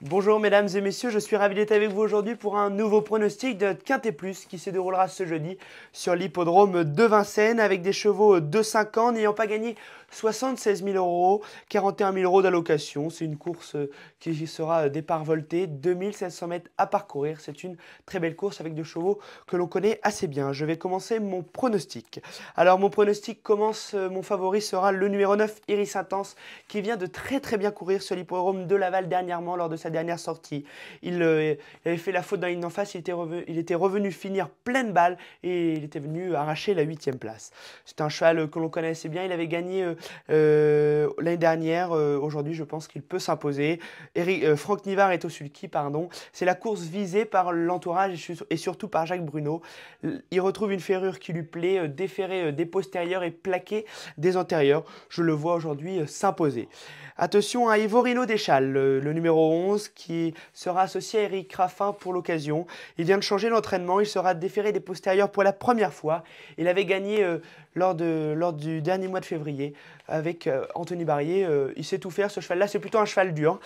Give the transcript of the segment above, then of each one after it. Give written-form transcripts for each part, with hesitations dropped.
Bonjour mesdames et messieurs, je suis ravi d'être avec vous aujourd'hui pour un nouveau pronostic de Quintet Plus qui se déroulera ce jeudi sur l'hippodrome de Vincennes avec des chevaux de 5 ans n'ayant pas gagné 76 000 euros, 41 000 euros d'allocation. C'est une course qui sera départ volté, 2700 mètres à parcourir. C'est une très belle course avec des chevaux que l'on connaît assez bien. Je vais commencer mon pronostic. Alors mon pronostic commence, mon favori sera le numéro 9, Iris Intense, qui vient de très bien courir sur l'hippodrome de Laval dernièrement lors de sa dernière sortie. Il avait fait la faute dans la ligne d'en face, il était revenu finir pleine balle et il était venu arracher la 8e place. C'est un cheval que l'on connaît assez bien, il avait gagné l'année dernière. Aujourd'hui, je pense qu'il peut s'imposer. Franck Nivard est au sulky, pardon. C'est la course visée par l'entourage et surtout par Jacques Bruno. Il retrouve une ferrure qui lui plaît, déferrée des postérieurs et plaquée des antérieurs. Je le vois aujourd'hui s'imposer. Attention à Ivorino Deschal, le numéro 11, qui sera associé à Eric Raffin pour l'occasion. Il vient de changer l'entraînement, il sera déféré des postérieurs pour la première fois. Il avait gagné lors du dernier mois de février avec Anthony Barrier. Il sait tout faire, ce cheval-là, c'est plutôt un cheval dur.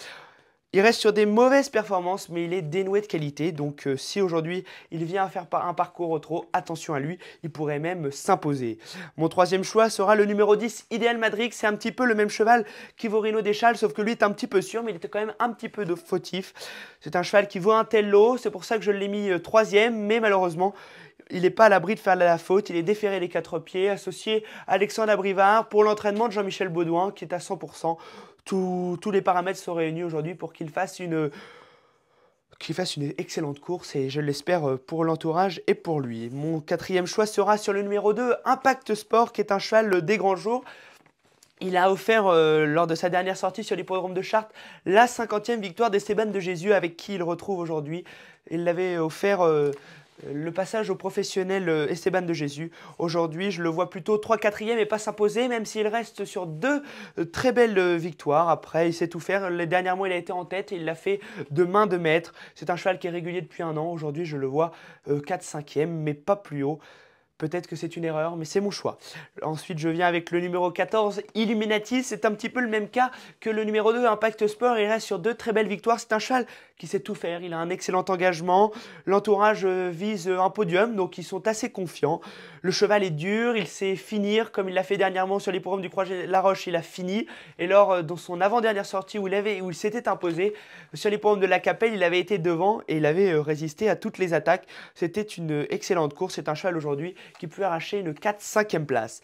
Il reste sur des mauvaises performances, mais il est dénoué de qualité. Donc si aujourd'hui il vient faire un parcours au trot, attention à lui, il pourrait même s'imposer. Mon troisième choix sera le numéro 10, Ideal Madrid. C'est un petit peu le même cheval qu'Ivorino Deschal, sauf que lui est un petit peu sûr, mais il était quand même un petit peu de fautif. C'est un cheval qui vaut un tel lot, c'est pour ça que je l'ai mis troisième, mais malheureusement, il n'est pas à l'abri de faire de la faute. Il est déféré les 4 pieds, associé à Alexandre Abrivard pour l'entraînement de Jean-Michel Baudouin, qui est à 100%. Tous les paramètres sont réunis aujourd'hui pour qu'il fasse une excellente course et je l'espère pour l'entourage et pour lui. Mon quatrième choix sera sur le numéro 2, Impact Sport, qui est un cheval des grands jours. Il a offert, lors de sa dernière sortie sur l'hippodrome de Chartres, la 50e victoire d'Esteban de Jésus, avec qui il retrouve aujourd'hui. Il l'avait offert le passage au professionnel Esteban de Jésus. Aujourd'hui, je le vois plutôt 3-4e et pas s'imposer, même s'il reste sur deux très belles victoires. Après, il sait tout faire. Les derniers mois, il a été en tête et il l'a fait de main de maître. C'est un cheval qui est régulier depuis un an. Aujourd'hui, je le vois 4-5e, mais pas plus haut. Peut-être que c'est une erreur, mais c'est mon choix. Ensuite, je viens avec le numéro 14, Illuminati. C'est un petit peu le même cas que le numéro 2, Impact Sport. Il reste sur deux très belles victoires. C'est un cheval qui sait tout faire. Il a un excellent engagement. L'entourage vise un podium, donc ils sont assez confiants. Le cheval est dur. Il sait finir, comme il l'a fait dernièrement sur l'hippodrome du Croix-la-Roche. Il a fini. Et lors, dans son avant-dernière sortie où il s'était imposé, sur l'hippodrome de la Capelle, il avait été devant et il avait résisté à toutes les attaques. C'était une excellente course. C'est un cheval aujourd'hui qui peut arracher une 4-5e place.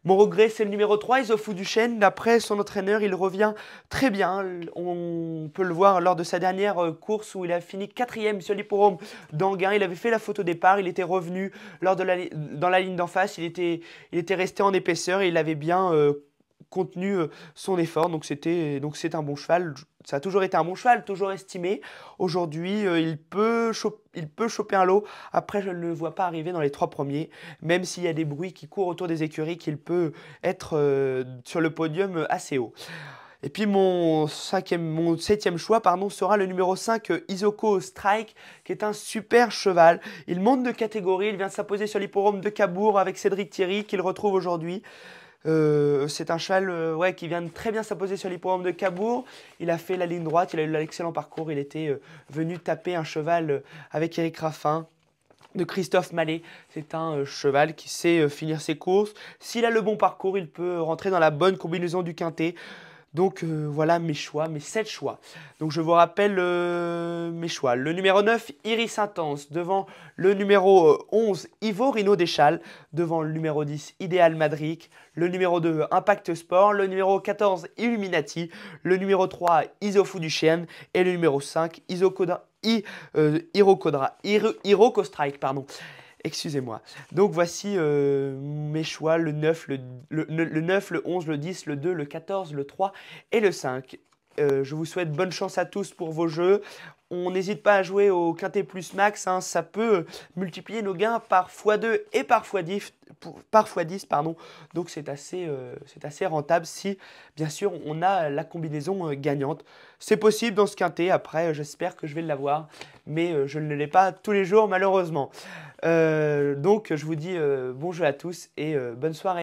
Mon regret, c'est le numéro 3, Isofou Duchesne. D'après son entraîneur, il revient très bien. On peut le voir lors de sa dernière course où il a fini 4e sur l'hippodrome d'Anguin. Il avait fait la faute au départ, il était revenu dans la ligne d'en face, il était resté en épaisseur et il avait bien contenu son effort. Donc c'est un bon cheval. Ça a toujours été un bon cheval, toujours estimé. Aujourd'hui, il peut choper un lot. Après, je ne le vois pas arriver dans les 3 premiers, même s'il y a des bruits qui courent autour des écuries, qu'il peut être sur le podium assez haut. Et puis mon 7e choix sera le numéro 5, Isoko Strike, qui est un super cheval. Il monte de catégorie, il vient de s'imposer sur l'hippodrome de Cabourg avec Cédric Thierry, qu'il retrouve aujourd'hui. C'est un cheval qui vient de très bien s'imposer sur l'hippodrome de Cabourg. Il a fait la ligne droite, il a eu l'excellent parcours. Il était venu taper un cheval avec Eric Raffin de Christophe Mallet. C'est un cheval qui sait finir ses courses. S'il a le bon parcours, il peut rentrer dans la bonne combinaison du quintet. Donc voilà mes choix, mes 7 choix. Donc je vous rappelle mes choix. Le numéro 9, Iris Intense, devant le numéro 11, Ivorino Deschal, devant le numéro 10, Ideal Madrid, le numéro 2, Impact Sport, le numéro 14, Illuminati, le numéro 3, Isofou Duchesne et le numéro 5, Iroko Strike, pardon. Excusez-moi. Donc voici mes choix, le 9, le 9, le 11, le 10, le 2, le 14, le 3 et le 5. Je vous souhaite bonne chance à tous pour vos jeux. On n'hésite pas à jouer au Quintet Plus Max, hein, ça peut multiplier nos gains par x2 et par x10, pardon. Donc c'est assez rentable si, bien sûr, on a la combinaison gagnante. C'est possible dans ce Quintet, après j'espère que je vais l'avoir, mais je ne l'ai pas tous les jours malheureusement. Donc je vous dis bon jeu à tous et bonne soirée.